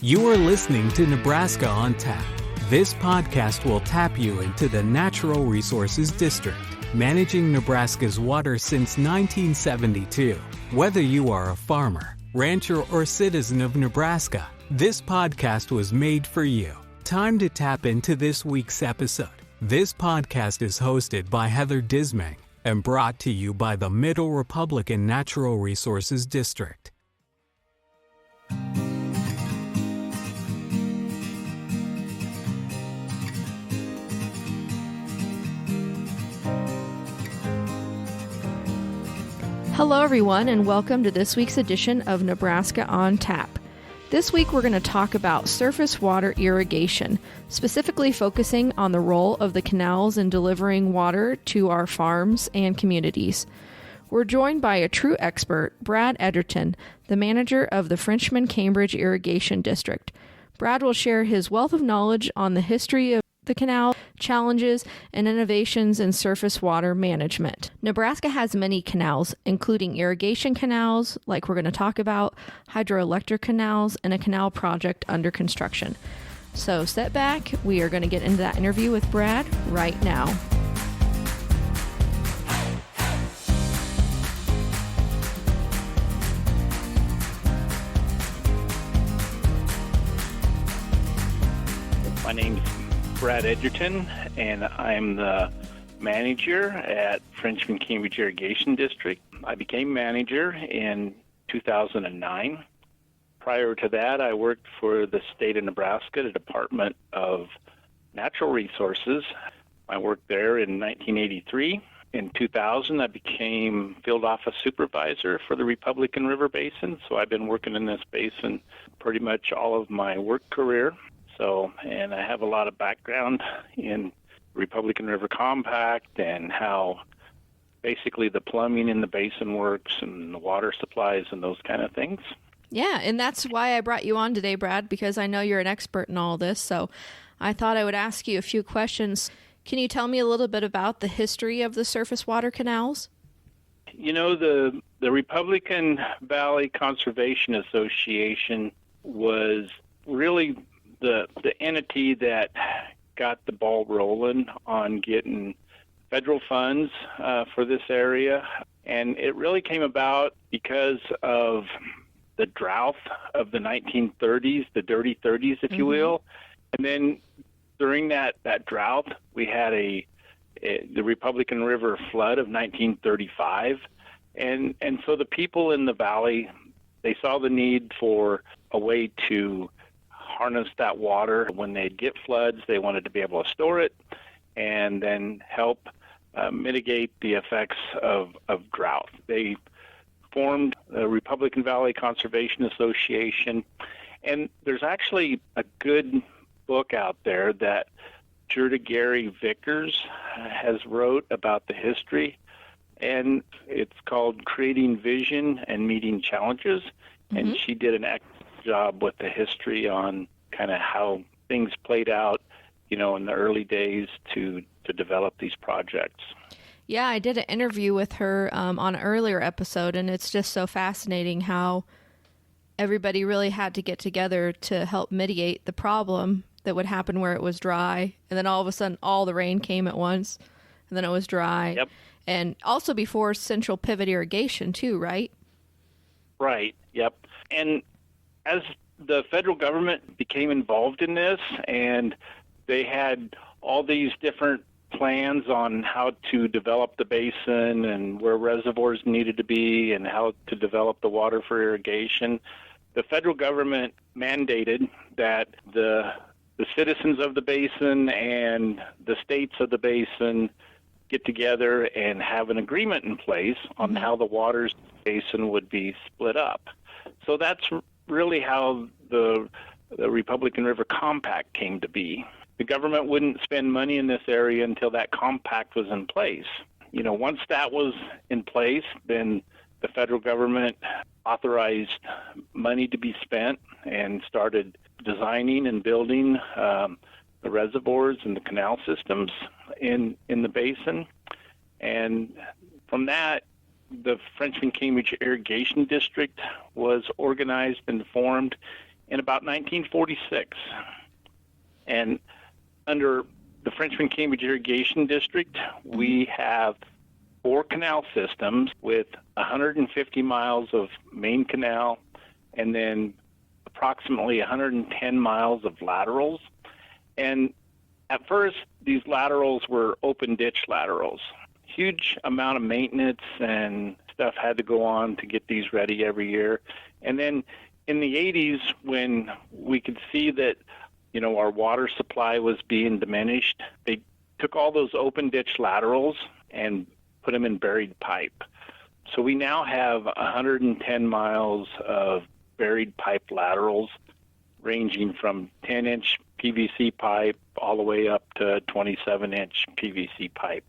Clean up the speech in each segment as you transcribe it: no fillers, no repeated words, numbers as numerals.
You are listening to Nebraska on Tap. This podcast will tap you into the Natural Resources District, managing Nebraska's water since 1972. Whether you are a farmer, rancher, or citizen of Nebraska, this podcast was made for you. Time to tap into this week's episode. This podcast is hosted by Heather Dismang and brought to you by the Middle Republican Natural Resources District. Hello everyone, and welcome to this week's edition of Nebraska on Tap. This week we're going to talk about surface water irrigation, specifically focusing on the role of the canals in delivering water to our farms and communities. We're joined by a true expert, Brad Edgerton, the manager of the Frenchman Cambridge Irrigation District. Brad will share his wealth of knowledge on the history of the canal, challenges, and innovations in surface water management. Nebraska has many canals, including irrigation canals, like we're going to talk about, hydroelectric canals, and a canal project under construction. So sit back, we are going to get into that interview with Brad right now. My name's Brad Edgerton, and I'm the manager at Frenchman Cambridge Irrigation District. I became manager in 2009. Prior to that, I worked for the state of Nebraska, the Department of Natural Resources. I worked there in 1983. In 2000, I became field office supervisor for the Republican River Basin, so I've been working in this basin pretty much all of my work career. And I have a lot of background in Republican River Compact and how basically the plumbing in the basin works and the water supplies and those kind of things. Yeah, and that's why I brought you on today, Brad, because I know you're an expert in all this. So I thought I would ask you a few questions. Can you tell me a little bit about the history of the surface water canals? You know, the Republican Valley Conservation Association was really the entity that got the ball rolling on getting federal funds for this area. And it really came about because of the drought of the 1930s, the dirty 30s, if you will. And then during that drought, we had the Republican River flood of 1935. And so the people in the valley, they saw the need for a way to harness that water. When they'd get floods, they wanted to be able to store it and then help mitigate the effects of drought. They formed the Republican Valley Conservation Association, and there's actually a good book out there that Gerda Gary Vickers has wrote about the history, and it's called Creating Vision and Meeting Challenges, and she did an excellent job with the history on kind of how things played out, you know, in the early days to develop these projects. Yeah, I did an interview with her on an earlier episode, and it's just so fascinating how everybody really had to get together to help mitigate the problem that would happen where it was dry, and then all of a sudden all the rain came at once, and then it was dry. Yep. And also before central pivot irrigation too, right? Right, yep. And as the federal government became involved in this, and they had all these different plans on how to develop the basin and where reservoirs needed to be and how to develop the water for irrigation, the federal government mandated that the citizens of the basin and the states of the basin get together and have an agreement in place on how the waters basin would be split up. So that's really how the Republican River Compact came to be. The government wouldn't spend money in this area until that compact was in place. You know, once that was in place, then the federal government authorized money to be spent and started designing and building the reservoirs and the canal systems in the basin. And from that, the Frenchman Cambridge Irrigation District was organized and formed in about 1946. And under the Frenchman Cambridge Irrigation District, we have 4 canal systems with 150 miles of main canal and then approximately 110 miles of laterals. And at first, these laterals were open ditch laterals. Huge amount of maintenance and stuff had to go on to get these ready every year. And then in the 80s, when we could see that, our water supply was being diminished, they took all those open ditch laterals and put them in buried pipe. So we now have 110 miles of buried pipe laterals ranging from 10-inch PVC pipe all the way up to 27-inch PVC pipe.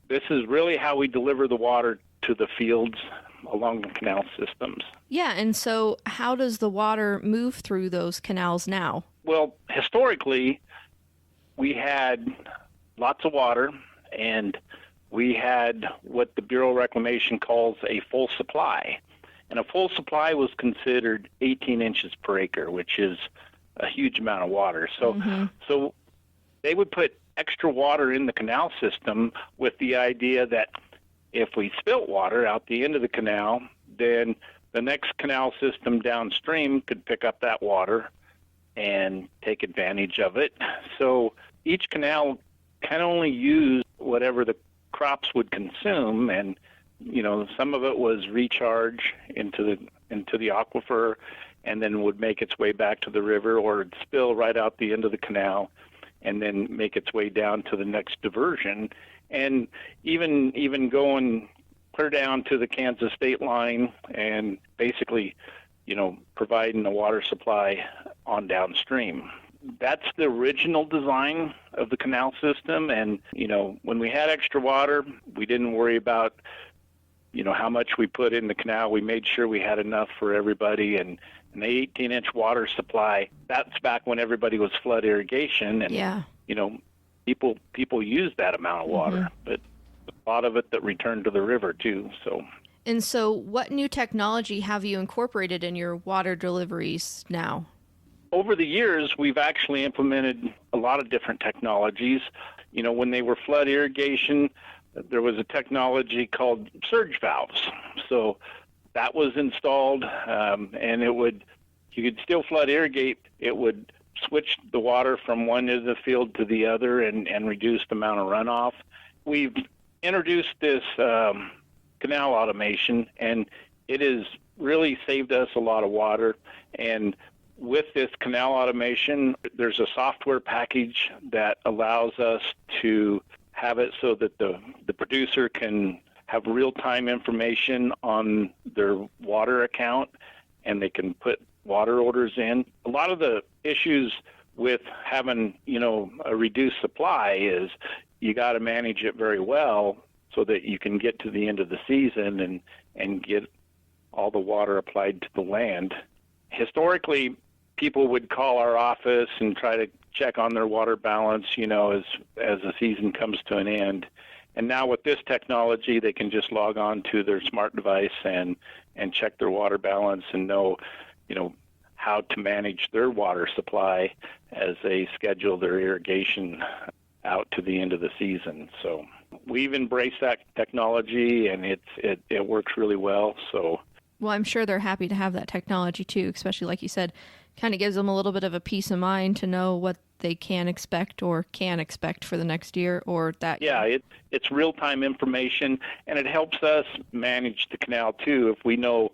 This is really how we deliver the water to the fields along the canal systems. Yeah, and so how does the water move through those canals now? Well, historically, we had lots of water, and we had what the Bureau of Reclamation calls a full supply. And a full supply was considered 18 inches per acre, which is a huge amount of water. So they would put extra water in the canal system with the idea that if we spilt water out the end of the canal, then the next canal system downstream could pick up that water and take advantage of it. So each canal can only use whatever the crops would consume, and some of it was recharge into the aquifer and then would make its way back to the river, or it'd spill right out the end of the canal and then make its way down to the next diversion. And even going clear down to the Kansas state line and basically, providing a water supply on downstream. That's the original design of the canal system. And, when we had extra water, we didn't worry about, how much we put in the canal. We made sure we had enough for everybody. And the 18-inch water supply, that's back when everybody was flood irrigation. And, people used that amount of water, but a lot of it that returned to the river too. And so what new technology have you incorporated in your water deliveries now? Over the years, we've actually implemented a lot of different technologies. When they were flood irrigation, there was a technology called surge valves. So that was installed, and you could still flood irrigate. It would switch the water from one end of the field to the other and reduce the amount of runoff. We've introduced this canal automation, and it has really saved us a lot of water. And with this canal automation, there's a software package that allows us to have it so that the producer can have real-time information on their water account, and they can put water orders in. A lot of the issues with having, a reduced supply is you got to manage it very well so that you can get to the end of the season and get all the water applied to the land. Historically, people would call our office and try to check on their water balance, as the season comes to an end. And now with this technology, they can just log on to their smart device and check their water balance and know, how to manage their water supply as they schedule their irrigation out to the end of the season. So we've embraced that technology, and it works really well. So, well, I'm sure they're happy to have that technology too, especially like you said, kind of gives them a little bit of a peace of mind to know what they can expect for the next year or that. Yeah, it's real-time information, and it helps us manage the canal too. If we know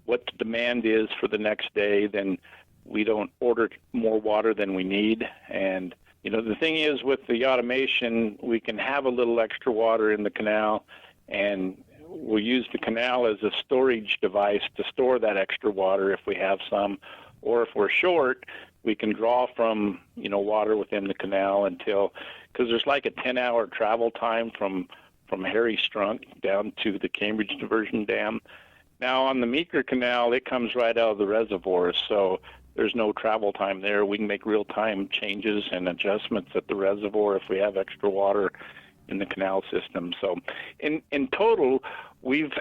what the demand is for the next day, then we don't order more water than we need. And the thing is, with the automation, we can have a little extra water in the canal, and we'll use the canal as a storage device to store that extra water if we have some, or if we're short, we can draw from water within the canal because there's like a 10-hour travel time from Harry Strunk down to the Cambridge Diversion Dam. Now on the Meeker Canal, it comes right out of the reservoir, so there's no travel time there. We can make real-time changes and adjustments at the reservoir if we have extra water in the canal system. So in total, we've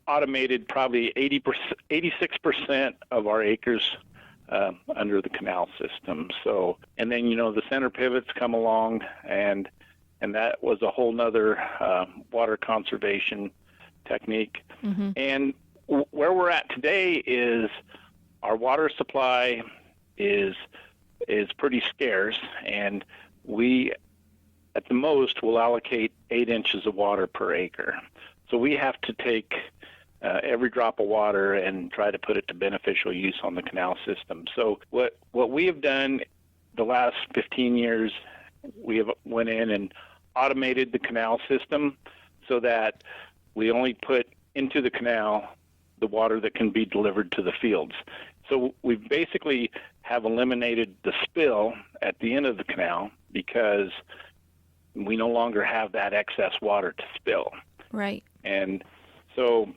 automated probably 86% of our acres under the canal system. So, and then, the center pivots come along, and that was a whole nother water conservation technique. Mm-hmm. And where we're at today is our water supply is pretty scarce, and we, at the most, will allocate 8 inches of water per acre. So we have to take every drop of water and try to put it to beneficial use on the canal system. So what we have done the last 15 years, we have went in and automated the canal system so that we only put into the canal the water that can be delivered to the fields. So we basically have eliminated the spill at the end of the canal because we no longer have that excess water to spill. Right. And so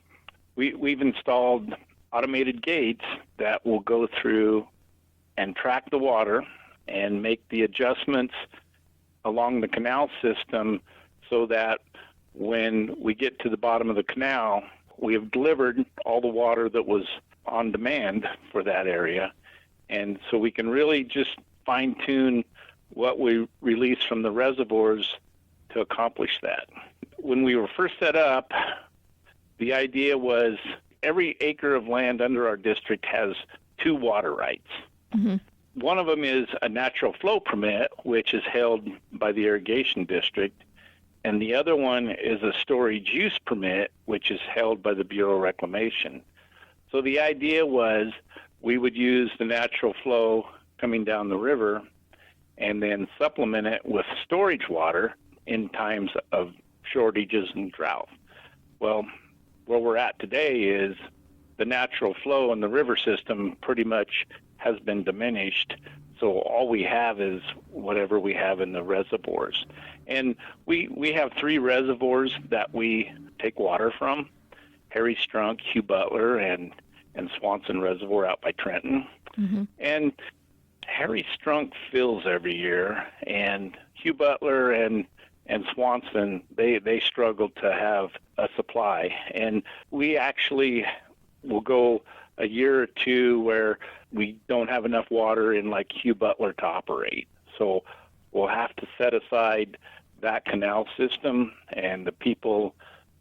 we've installed automated gates that will go through and track the water and make the adjustments along the canal system so that when we get to the bottom of the canal, we have delivered all the water that was on demand for that area. And so we can really just fine-tune what we release from the reservoirs to accomplish that. When we were first set up, the idea was every acre of land under our district has 2 water rights. Mm-hmm. One of them is a natural flow permit, which is held by the irrigation district, and the other one is a storage use permit, which is held by the Bureau of Reclamation. So the idea was we would use the natural flow coming down the river and then supplement it with storage water in times of shortages and drought. Well, where we're at today is the natural flow in the river system pretty much has been diminished, so all we have is whatever we have in the reservoirs. And we have 3 reservoirs that we take water from: Harry Strunk, Hugh Butler, and Swanson Reservoir out by Trenton. Mm-hmm. And Harry Strunk fills every year, and Hugh Butler and Swanson, they struggle to have a supply. And we actually will go a year or 2 where we don't have enough water in like Hugh Butler to operate. So we'll have to set aside that canal system, and the people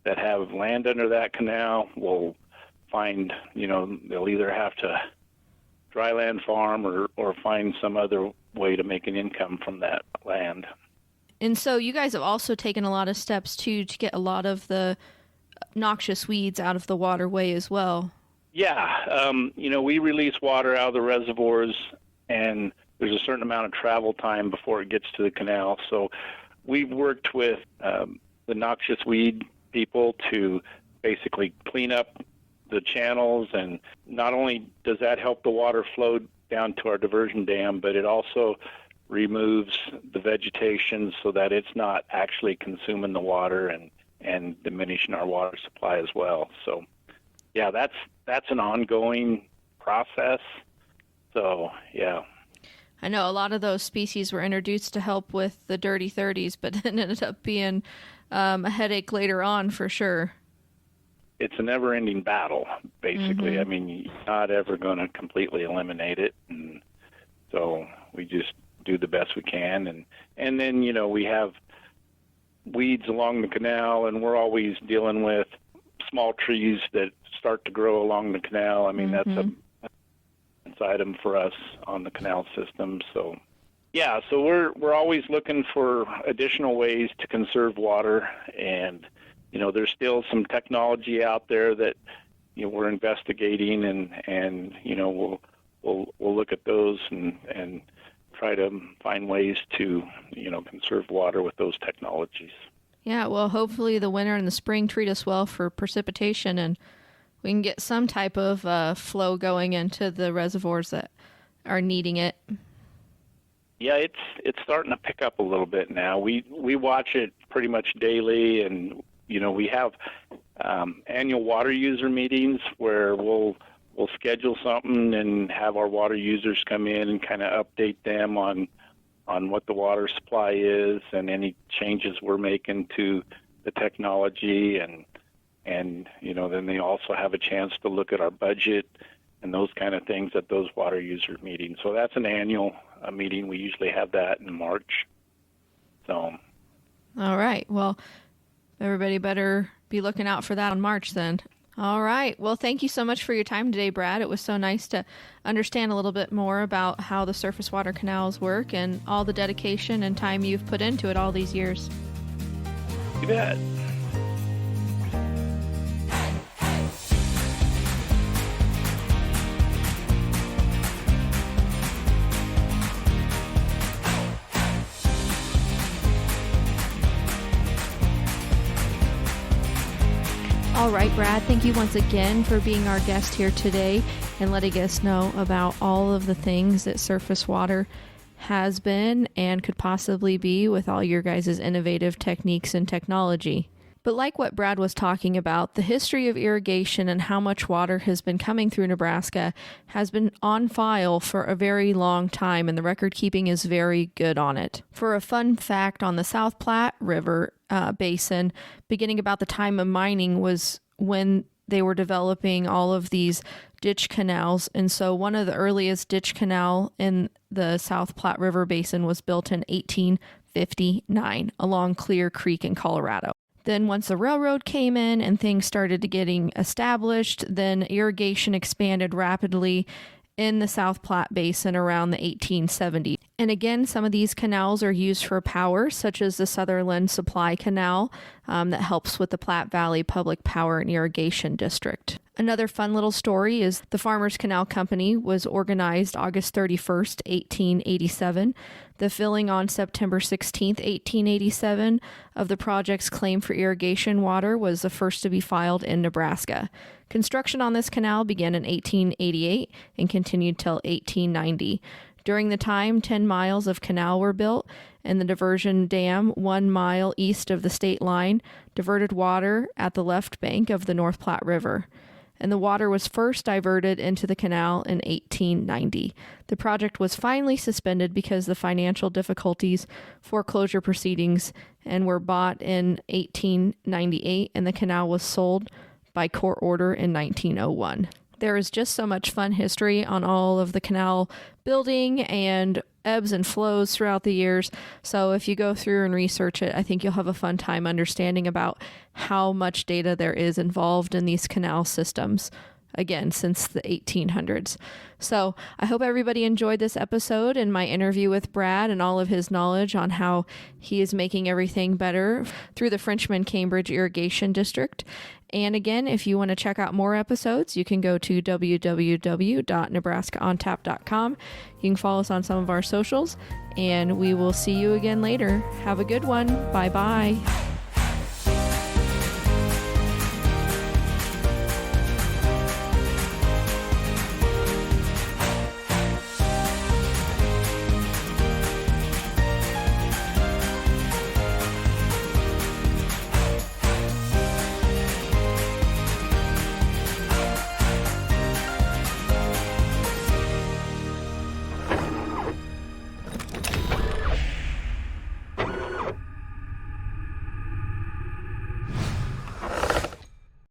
that have land under that canal will find, they'll either have to dryland farm or find some other way to make an income from that land. And so you guys have also taken a lot of steps, too, to get a lot of the noxious weeds out of the waterway as well. Yeah. We release water out of the reservoirs, and there's a certain amount of travel time before it gets to the canal. So we've worked with the noxious weed people to basically clean up the channels, and not only does that help the water flow down to our diversion dam, but it also removes the vegetation so that it's not actually consuming the water and diminishing our water supply as well. So, yeah, that's an ongoing process. So, yeah. I know a lot of those species were introduced to help with the dirty 30s, but then ended up being a headache later on for sure. It's a never-ending battle, basically. Mm-hmm. I mean, you're not ever going to completely eliminate it, and so we just do the best we can. And then, we have weeds along the canal, and we're always dealing with small trees that start to grow along the canal. I mean, mm-hmm. That's a item for us on the canal system. So, yeah, so we're always looking for additional ways to conserve water, and there's still some technology out there that we're investigating, and we'll look at those and try to find ways to conserve water with those technologies. Yeah, well, hopefully the winter and the spring treat us well for precipitation, and we can get some type of flow going into the reservoirs that are needing it. Yeah, it's starting to pick up a little bit now. We watch it pretty much daily, and we have annual water user meetings where we'll we'll schedule something and have our water users come in and kind of update them on what the water supply is and any changes we're making to the technology, and then they also have a chance to look at our budget and those kind of things at those water user meetings. So that's an annual meeting. We usually have that in March. So. All right. Well, everybody better be looking out for that in March then. All right. Well, thank you so much for your time today, Brad. It was so nice to understand a little bit more about how the surface water canals work and all the dedication and time you've put into it all these years. You bet. All right, Brad, thank you once again for being our guest here today and letting us know about all of the things that surface water has been and could possibly be with all your guys' innovative techniques and technology. But like what Brad was talking about, the history of irrigation and how much water has been coming through Nebraska has been on file for a very long time, and the record keeping is very good on it. For a fun fact on the South Platte River Basin, beginning about the time of mining was when they were developing all of these ditch canals. And so one of the earliest ditch canal in the South Platte River Basin was built in 1859 along Clear Creek in Colorado. Then once the railroad came in and things started to getting established, then irrigation expanded rapidly in the South Platte Basin around the 1870s. And again, some of these canals are used for power, such as the Sutherland Supply Canal that helps with the Platte Valley Public Power and Irrigation District. Another fun little story is the Farmers Canal Company was organized August 31st, 1887. The filling on September 16th, 1887 of the project's claim for irrigation water was the first to be filed in Nebraska. Construction on this canal began in 1888 and continued till 1890. During the time, 10 miles of canal were built, and the Diversion Dam, 1 mile east of the state line, diverted water at the left bank of the North Platte River. And the water was first diverted into the canal in 1890. The project was finally suspended because of the financial difficulties, foreclosure proceedings, and were bought in 1898, and the canal was sold by court order in 1901. There is just so much fun history on all of the canal building and ebbs and flows throughout the years. So if you go through and research it, I think you'll have a fun time understanding about how much data there is involved in these canal systems, again, since the 1800s. So I hope everybody enjoyed this episode and my interview with Brad and all of his knowledge on how he is making everything better through the Frenchman Cambridge Irrigation District. And again, if you want to check out more episodes, you can go to www.nebraskaontap.com. You can follow us on some of our socials, and we will see you again later. Have a good one. Bye-bye.